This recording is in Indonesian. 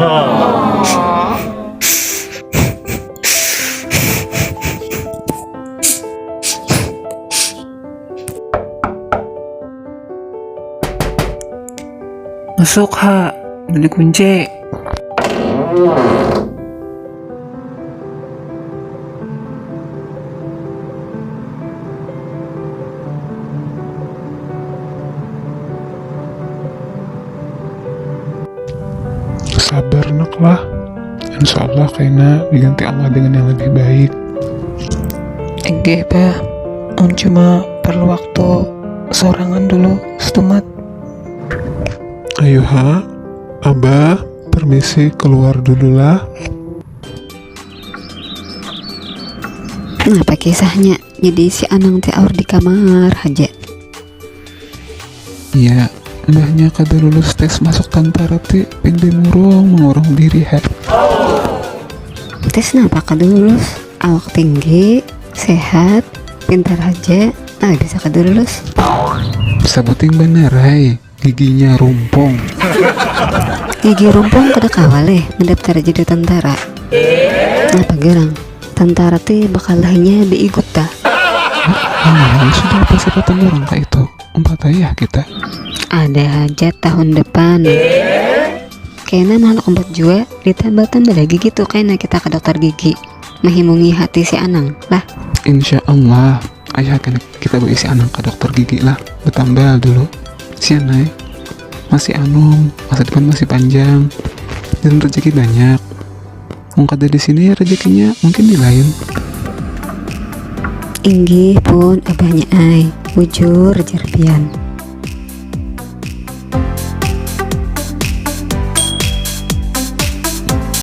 Masuk, Ha. Udah dikunci. Sabar nak lah, insya Allah kayaknya diganti Allah dengan yang lebih baik. Enggak, Bah. On cuma perlu waktu sorangan dulu, setumat. Ayo Ha, Abah permisi keluar dulu lah. Apa kisahnya? Jadi si Anang teh aur di kamar aja. Iya, mbahnya kada lulus tes masuk tentara ti pende mengurung diri, Ha. Tes napa kada lulus? Awak tinggi, sehat, pintar aja. Bisa kada lulus. Sabuting bener, hai. Giginya rumpung. Gigi rumpung kada kawal mendaftar jadi tentara. Apa gerang? Tentara teh bakal lainnya diikut dah. Sudah persiapkan orang kayak itu. Empat ayah kita. Ada aja tahun depan. Kayaknya makhluk empat jua ditambah-tambah lagi gitu kayaknya kita ke dokter gigi menghimungi hati si Anang lah. Insya Allah ayah akan kita berisi anak ke dokter gigi lah. Bertambah dulu si Anai masih masa depan masih panjang dan rezeki banyak. Mungkin ada di sini rezekinya mungkin di lain. Inggih pun abahnya ai bujur jerpian.